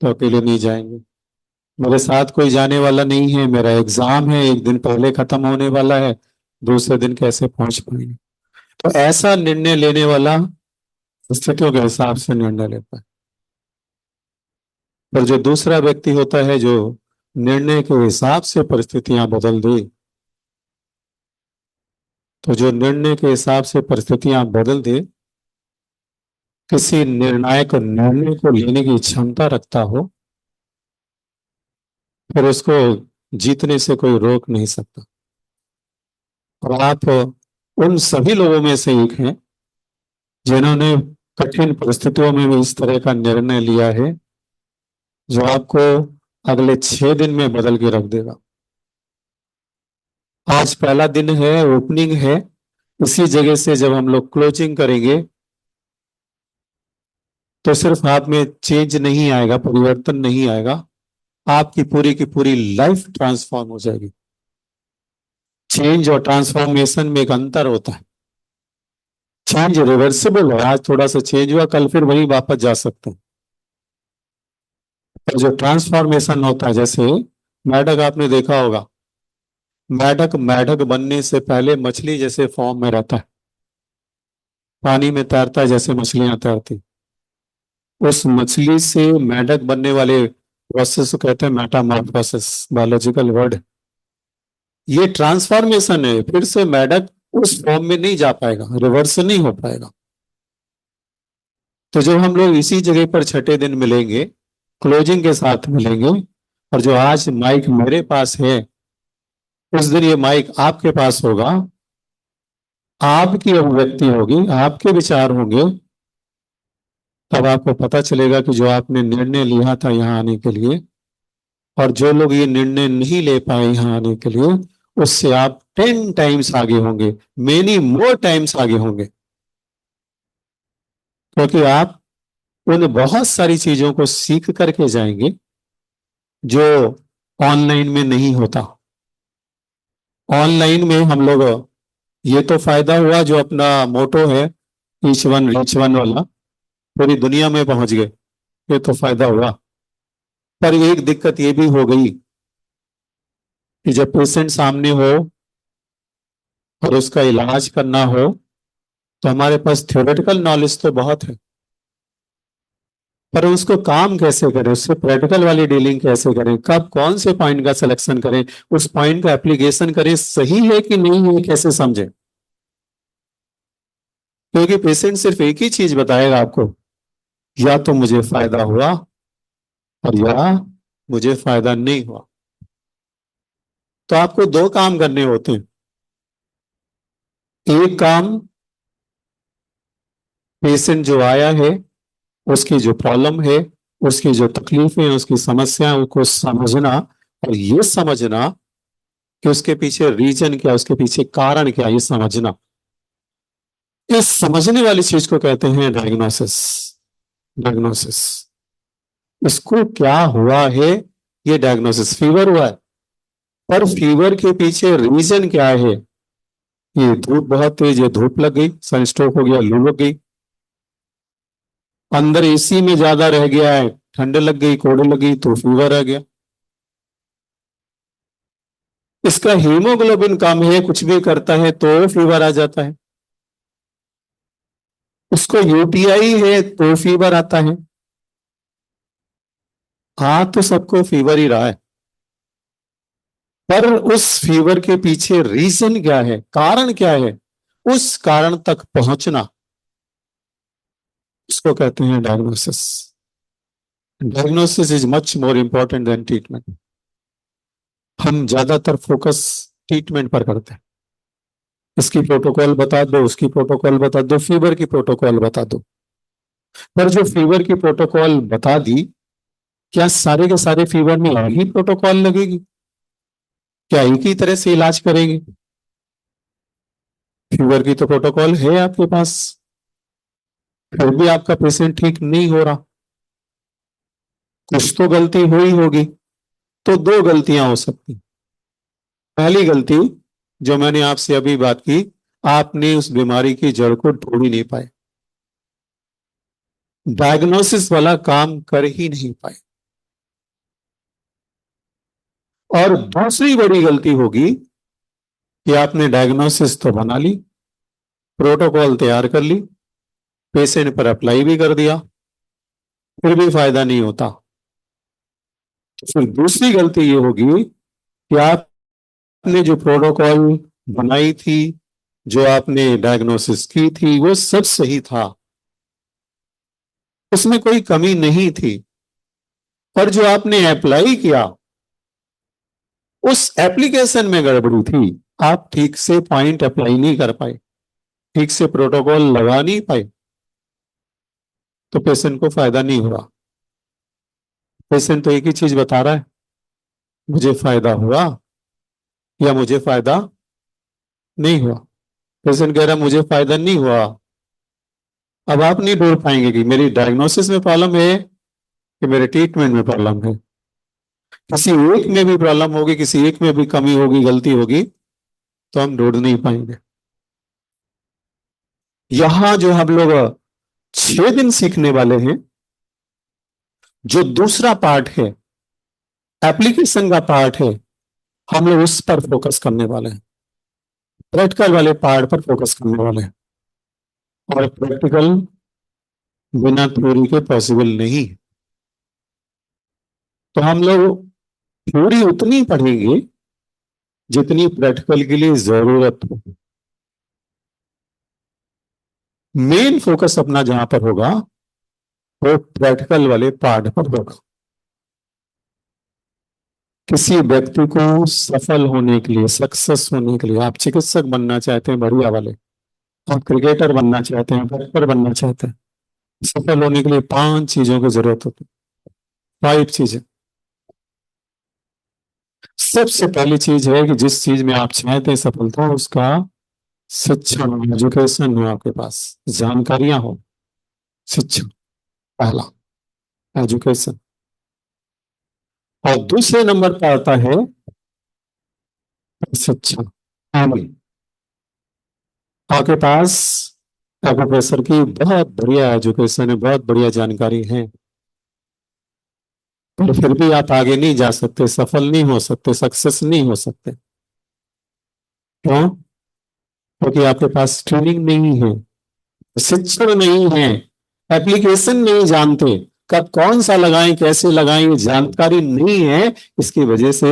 S6: तो अकेले नहीं जाएंगे। मेरे साथ कोई जाने वाला नहीं है, मेरा एग्जाम है, एक दिन पहले खत्म होने वाला है, दूसरे दिन कैसे पहुंच पाएंगे? तो ऐसा निर्णय लेने वाला स्थितियों के हिसाब से निर्णय लेता है। पर जो दूसरा व्यक्ति होता है जो निर्णय के हिसाब से परिस्थितियां बदल दे, तो जो निर्णय के हिसाब से परिस्थितियां बदल दे, किसी निर्णायक निर्णय को लेने की क्षमता रखता हो, फिर उसको जीतने से कोई रोक नहीं सकता। और आप उन सभी लोगों में से एक हैं जिन्होंने कठिन परिस्थितियों में भी इस तरह का निर्णय लिया है जो आपको अगले 6 दिन में बदल के रख देगा। आज पहला दिन है, ओपनिंग है। इसी जगह से जब हम लोग क्लोजिंग करेंगे तो सिर्फ आप में चेंज नहीं आएगा, परिवर्तन नहीं आएगा, आपकी पूरी की पूरी लाइफ ट्रांसफॉर्म हो जाएगी। चेंज और ट्रांसफॉर्मेशन में एक अंतर होता है। चेंज रिवर्सिबल है, आज थोड़ा सा चेंज हुआ, कल फिर वही वापस जा सकते हैं। पर जो ट्रांसफॉर्मेशन होता है, जैसे मेढक आपने देखा होगा, मेढक मेढक बनने से पहले मछली जैसे फॉर्म में रहता है, पानी में तैरता है जैसे मछलियां तैरती। उस मछली से मेढक बनने वाले प्रोसेस को कहते हैं मेटामॉर्फोसिस, बायोलॉजिकल वर्ड। ये ट्रांसफॉर्मेशन है, फिर से मेढक उस फॉर्म में नहीं जा पाएगा, रिवर्स नहीं हो पाएगा। तो जब हम लोग इसी जगह पर छठे दिन मिलेंगे, क्लोजिंग के साथ मिलेंगे, और जो आज माइक मेरे पास है उस दिन ये माइक आपके पास होगा, आपकी अभिव्यक्ति होगी, आपके विचार होंगे, तब आपको पता चलेगा कि जो आपने निर्णय लिया था यहाँ आने के लिए, और जो लोग ये निर्णय नहीं ले पाए यहाँ आने के लिए, उससे आप 10 टाइम्स आगे होंगे, मेनी मोर टाइम्स आगे होंगे। क्योंकि आप उन बहुत सारी चीजों को सीख करके जाएंगे जो ऑनलाइन में नहीं होता। ऑनलाइन में हम लोग, ये तो फायदा हुआ जो अपना मोटो है ईच वन रीच वन वाला, पूरी दुनिया में पहुंच गए, ये तो फायदा हुआ। पर एक दिक्कत ये भी हो गई कि जब पेशेंट सामने हो और उसका इलाज करना हो, तो हमारे पास थ्योरेटिकल नॉलेज तो बहुत है, पर उसको काम कैसे करें, उससे प्रैक्टिकल वाली डीलिंग कैसे करें, कब कौन से पॉइंट का सिलेक्शन करें, उस पॉइंट का एप्लीकेशन करें, सही है कि नहीं है कैसे समझें। क्योंकि पेशेंट सिर्फ एक ही चीज बताएगा आपको, या तो मुझे फायदा हुआ और या मुझे फायदा नहीं हुआ। तो आपको 2 काम करने होते हैं। एक काम, पेशेंट जो आया है उसकी जो प्रॉब्लम है, उसकी जो तकलीफ है, उसकी समस्या, उसको समझना, और ये समझना कि उसके पीछे रीजन क्या, उसके पीछे कारण क्या, ये समझना। इस समझने वाली चीज को कहते हैं डायग्नोसिस। डायग्नोसिस, इसको क्या हुआ है, ये डायग्नोसिस। फीवर हुआ है, पर फीवर के पीछे रीजन क्या है? ये धूप बहुत तेज है, धूप लग गई, सनस्ट्रोक हो गया, लू लग गई। अंदर एसी में ज्यादा रह गया है, ठंड लग गई, कोड़ लग गई, तो फीवर आ गया। इसका हीमोग्लोबिन कम है, कुछ भी करता है तो फीवर आ जाता है। उसको यूटीआई है तो फीवर आता है। आ तो सबको फीवर ही रहा है, पर उस फीवर के पीछे रीजन क्या है, कारण क्या है, उस कारण तक पहुंचना, उसको कहते हैं diagnosis. Diagnosis is much more important than treatment. हम ज्यादातर फोकस ट्रीटमेंट पर करते हैं, इसकी प्रोटोकॉल बता दो, उसकी प्रोटोकॉल बता दो, फीवर की प्रोटोकॉल बता दो। पर जो फीवर की प्रोटोकॉल बता दी, क्या सारे के सारे फीवर में एक ही प्रोटोकॉल लगेगी? क्या एक ही तरह से इलाज करेंगे? फीवर की तो प्रोटोकॉल है आपके पास, फिर भी आपका पेशेंट ठीक नहीं हो रहा, कुछ तो गलती हुई होगी। तो दो गलतियां हो सकती। पहली गलती, जो मैंने आपसे अभी बात की, आपने उस बीमारी की जड़ को ढूंढ ही नहीं पाए, डायग्नोसिस वाला काम कर ही नहीं पाए। और दूसरी बड़ी गलती होगी कि आपने डायग्नोसिस तो बना ली, प्रोटोकॉल तैयार कर ली, पेशेंट पर अप्लाई भी कर दिया, फिर भी फायदा नहीं होता। फिर दूसरी गलती ये होगी कि आपने जो प्रोटोकॉल बनाई थी, जो आपने डायग्नोसिस की थी, वो सब सही था, उसमें कोई कमी नहीं थी, पर जो आपने अप्लाई किया, उस एप्लीकेशन में गड़बड़ी थी। आप ठीक से पॉइंट अप्लाई नहीं कर पाए, ठीक से प्रोटोकॉल लगा नहीं पाए, तो पेशेंट को फायदा नहीं हो रहा। पेशेंट तो एक ही चीज बता रहा है, मुझे फायदा हुआ या मुझे फायदा नहीं हुआ। पेशेंट कह रहा मुझे फायदा नहीं हुआ। अब आप नहीं ढूंढ पाएंगे कि मेरी डायग्नोसिस में प्रॉब्लम है कि मेरे ट्रीटमेंट में प्रॉब्लम है। किसी एक में भी प्रॉब्लम होगी, किसी एक में भी कमी होगी, गलती होगी, तो हम ढूंढ नहीं पाएंगे। यहां जो हम लोग 6 दिन सीखने वाले हैं, जो दूसरा पार्ट है, एप्लीकेशन का पार्ट है, हम लोग उस पर फोकस करने वाले हैं, प्रैक्टिकल वाले पार्ट पर फोकस करने वाले हैं। और प्रैक्टिकल बिना थ्योरी के पॉसिबल नहीं। तो हम लोग थ्योरी उतनी पढ़ेंगे जितनी प्रैक्टिकल के लिए जरूरत हो। मेन फोकस अपना जहां पर होगा वो प्रैक्टिकल वाले पार्ट पर होगा। किसी व्यक्ति को सफल होने के लिए, सक्सेस होने के लिए, आप चिकित्सक बनना चाहते हैं बढ़िया वाले, आप क्रिकेटर बनना चाहते हैं, डॉक्टर बनना चाहते हैं, सफल होने के लिए 5 चीजों की जरूरत होती है, 5 चीजें। सबसे पहली चीज है कि जिस चीज में आप चाहते हैं सफलता, उसका शिक्षण, एजुकेशन हो, आपके पास जानकारियां हो। शिक्षण पहला, एजुकेशन। और दूसरे नंबर पर आता है प्रशिक्षण। आपके पास प्रोफेसर की बहुत बढ़िया एजुकेशन है, बहुत बढ़िया जानकारी है, पर फिर भी आप आगे नहीं जा सकते, सफल नहीं हो सकते, सक्सेस नहीं हो सकते। क्यों? क्योंकि आपके पास ट्रेनिंग नहीं है, शिक्षण नहीं है, एप्लीकेशन नहीं जानते, कब कौन सा लगाएं, कैसे लगाएं, ये जानकारी नहीं है। इसकी वजह से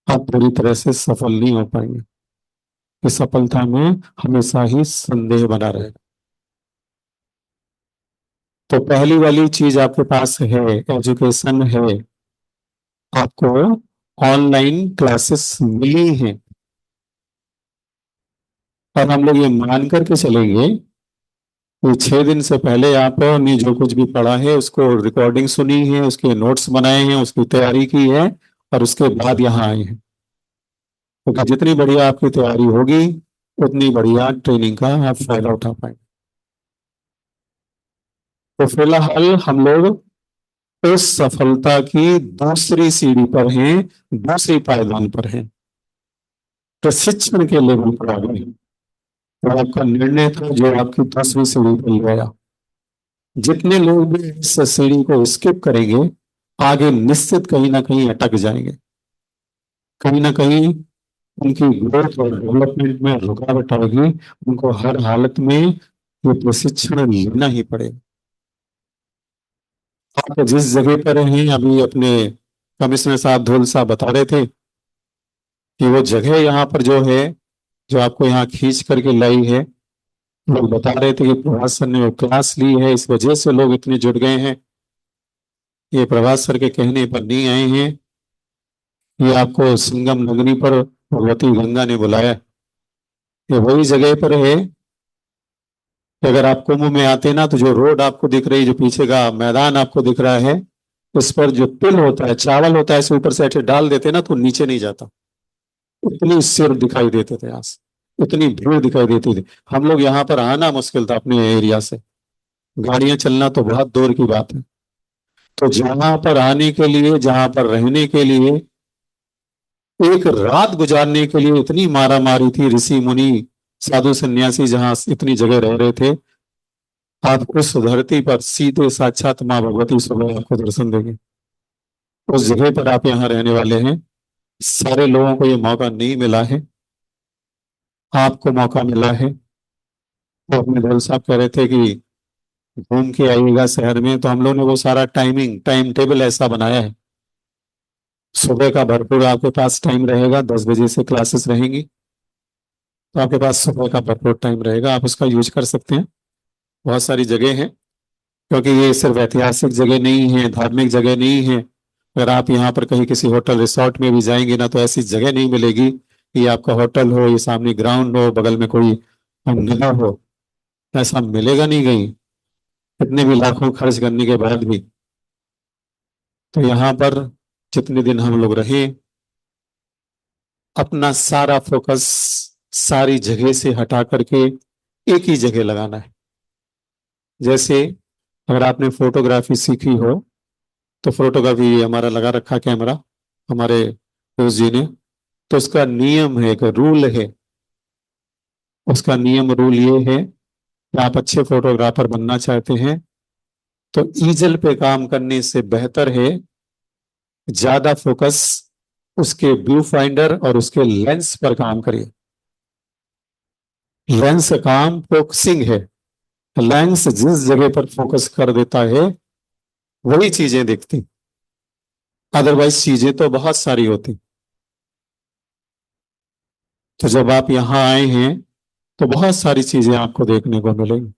S6: आप पूरी तरह से सफल नहीं हो पाएंगे। इस सफलता में हमेशा ही संदेह बना रहेगा। तो पहली वाली चीज आपके पास है, एजुकेशन है, आपको ऑनलाइन क्लासेस मिली हैं, और हम लोग ये मान करके चलेंगे कि 6 दिन से पहले आपने जो कुछ भी पढ़ा है उसको रिकॉर्डिंग सुनी है, उसके नोट्स बनाए हैं, उसकी तैयारी की है, और उसके बाद यहाँ आए हैं। क्योंकि जितनी बढ़िया आपकी तैयारी होगी उतनी बढ़िया ट्रेनिंग का आप फायदा उठा पाएंगे। तो फिलहाल हम लोग इस सफलता की दूसरी सीढ़ी पर हैं, दूसरी पायदान पर हैं, प्रशिक्षण के लेवल पर आ गए। तो आपका निर्णय था जो आपकी दूसरी सीढ़ी पर ले गया। जितने लोग भी इस सीढ़ी को स्किप करेंगे, आगे निश्चित कहीं ना कहीं अटक जाएंगे, कहीं ना कहीं उनकी ग्रोथ और डेवलपमेंट में रुकावट आएगी। उनको हर हालत में ये प्रशिक्षण लेना ही पड़ेगा। आप जिस जगह पर हैं अभी अपने कमिश्नर साहब धूल साहब बता रहे थे कि वो जगह यहाँ पर जो है, जो आपको यहाँ खींच करके लाई है, लोग बता रहे थे कि प्रभास सर ने वो क्लास ली है, इस वजह से लोग इतने जुड़ गए हैं। ये प्रभास सर के कहने पर नहीं आए हैं, ये आपको संगम नगरी पर भगवती गंगा ने बुलाया है। ये वही जगह पर है कि अगर आप कुंभ में आते ना, तो जो रोड आपको दिख रही, जो पीछे का मैदान आपको दिख रहा है, उस पर जो तिल होता है, चावल होता है, इसे ऊपर से ऐसे डाल देते ना तो नीचे नहीं जाता। इतनी सिर दिखाई देते थे यहाँ से, इतनी भीड़ दिखाई देती थी। हम लोग यहाँ पर आना मुश्किल था अपने एरिया से, गाड़ियां चलना तो बहुत दूर की बात है। तो जहां पर आने के लिए, जहां पर रहने के लिए, एक रात गुजारने के लिए इतनी मारा मारी थी। ऋषि मुनि साधु सन्यासी जहां इतनी जगह रह रहे थे, आप उस धरती पर सीधे साक्षात माँ भगवती सुबह आपको दर्शन देंगे। उस जगह पर आप यहाँ रहने वाले हैं। सारे लोगों को ये मौका नहीं मिला है, आपको मौका मिला है। तो अपने धौल साहब कह रहे थे कि घूम के आइएगा शहर में, तो हम लोग ने वो सारा टाइम टेबल ऐसा बनाया है। सुबह का भरपूर आपके पास टाइम रहेगा, 10 बजे से क्लासेस रहेंगी, तो आपके पास सुबह का भरपूर टाइम रहेगा, आप उसका यूज कर सकते हैं। बहुत सारी जगह हैं, क्योंकि ये सिर्फ ऐतिहासिक जगह नहीं है, धार्मिक जगह नहीं है। अगर आप यहाँ पर कहीं किसी होटल रिसोर्ट में भी जाएंगे ना, तो ऐसी जगह नहीं मिलेगी कि आपका होटल हो, ये सामने ग्राउंड हो, बगल में कोई नहर हो, ऐसा मिलेगा नहीं कहीं, कितने भी लाखों खर्च करने के बाद भी। तो यहाँ पर जितने दिन हम लोग रहे, अपना सारा फोकस सारी जगह से हटा करके एक ही जगह लगाना है। जैसे अगर आपने फोटोग्राफी सीखी हो, तो फोटोग्राफी हमारा लगा रखा कैमरा हमारे दोस्त जी ने, तो उसका नियम है, एक रूल है। उसका नियम रूल ये है कि आप अच्छे फोटोग्राफर बनना चाहते हैं, तो ईजल पे काम करने से बेहतर है ज्यादा फोकस उसके व्यू फाइंडर और उसके लेंस पर काम करिए। लेंस का काम फोकसिंग है। लेंस जिस जगह पर फोकस कर देता है वही चीजें दिखती, अदरवाइज चीजें तो बहुत सारी होती। तो जब आप यहां आए हैं तो बहुत सारी चीजें आपको देखने को मिलेंगी।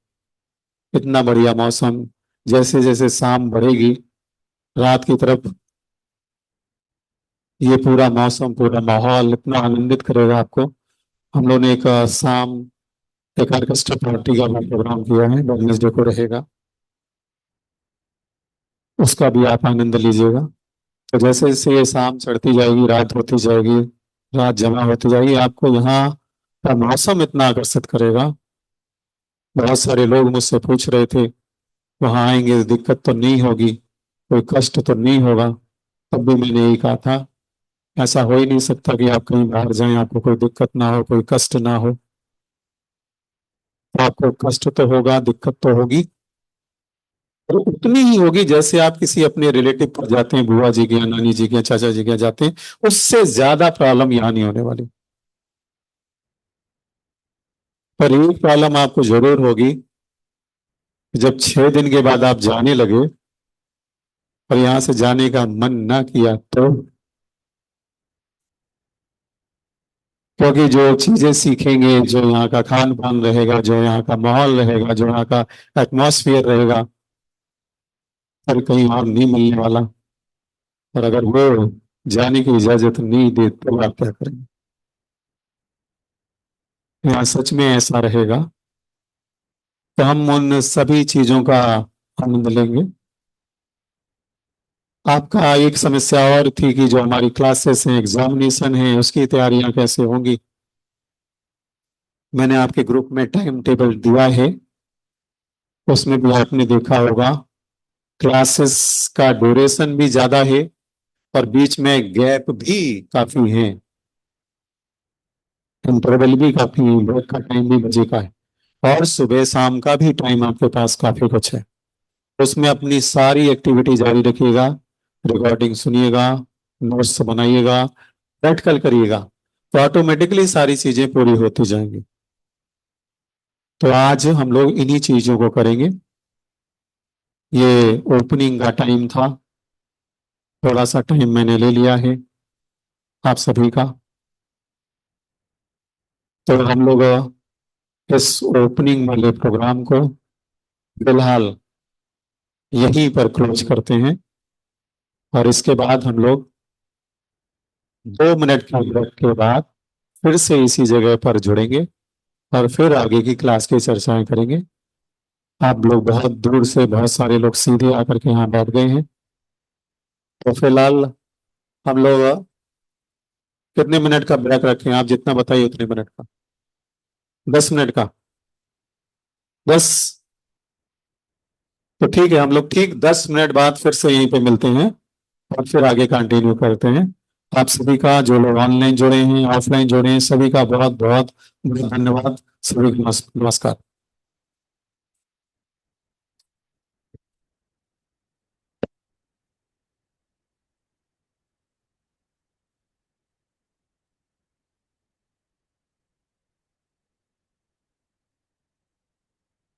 S6: इतना बढ़िया मौसम, जैसे जैसे शाम बढ़ेगी रात की तरफ, ये पूरा मौसम, पूरा माहौल इतना आनंदित करेगा आपको। हम लोग ने एक शाम एक ऑर्केस्ट्रा पार्टी का भी प्रोग्राम किया है, वेडनेसडे को रहेगा, उसका भी आप आनंद लीजिएगा। तो जैसे जैसे ये शाम चढ़ती जाएगी, रात होती जाएगी, रात जमा होती जाएगी, आपको यहाँ का मौसम इतना आकर्षित करेगा। बहुत सारे लोग मुझसे पूछ रहे थे वहां आएंगे दिक्कत तो नहीं होगी, कोई कष्ट तो नहीं होगा। तब भी मैंने यही कहा था, ऐसा हो ही नहीं सकता कि आप कहीं बाहर जाएं आपको कोई दिक्कत ना हो, कोई कष्ट ना हो। तो आपको कष्ट तो होगा, दिक्कत तो होगी, और उतनी ही होगी जैसे आप किसी अपने रिलेटिव पर जाते हैं, बुआ जी के, नानी जी के, चाचा जी के जाते हैं, उससे ज्यादा प्रॉब्लम यहाँ नहीं होने वाली। पर एक प्रॉब्लम आपको जरूर होगी, जब 6 दिन के बाद आप जाने लगे और यहां से जाने का मन ना किया तो, क्योंकि जो चीजें सीखेंगे, जो यहाँ का खान पान रहेगा, जो यहाँ का माहौल रहेगा, जो यहाँ का एटमॉस्फेयर रहेगा, हर कहीं और नहीं मिलने वाला। और अगर वो जाने की इजाजत नहीं दे तो आप क्या करेंगे? यहाँ सच में ऐसा रहेगा, तो हम उन सभी चीजों का आनंद लेंगे। आपका एक समस्या और थी कि जो हमारी क्लासेस हैं, एग्जामिनेशन है, उसकी तैयारियां कैसे होंगी। मैंने आपके ग्रुप में टाइम टेबल दिया है, उसमें भी आपने देखा होगा क्लासेस का ड्यूरेशन भी ज्यादा है और बीच में गैप भी काफी है, इंटरवल भी काफी है, ब्रेक का टाइम भी बजे का है, और सुबह शाम का भी टाइम आपके पास काफी कुछ है। उसमें अपनी सारी एक्टिविटी जारी रखिएगा, रिकॉर्डिंग सुनिएगा, नोट्स बनाइएगा, प्रैक्टिकल करिएगा, तो ऑटोमेटिकली सारी चीजें पूरी होती जाएंगी। तो आज हम लोग इन्हीं चीजों को करेंगे। ये ओपनिंग का टाइम था, थोड़ा सा टाइम मैंने ले लिया है आप सभी का। तो हम लोग इस ओपनिंग वाले प्रोग्राम को फिलहाल यहीं पर क्लोज करते हैं और इसके बाद हम लोग 2 मिनट के ब्रेक के बाद फिर से इसी जगह पर जुड़ेंगे और फिर आगे की क्लास की चर्चाएं करेंगे। आप लोग बहुत दूर से, बहुत सारे लोग सीधे आकर के यहाँ बैठ गए हैं। तो फिलहाल हम लोग कितने मिनट का ब्रेक रखें? आप जितना बताइए उतने मिनट का। 10 मिनट का? 10? तो ठीक है, हम लोग ठीक 10 मिनट बाद फिर से यहीं पे मिलते हैं और फिर आगे कंटिन्यू करते हैं। आप सभी का, जो लोग ऑनलाइन जुड़े हैं, ऑफलाइन जुड़े हैं, सभी का बहुत बहुत धन्यवाद। सभी को नमस्कार।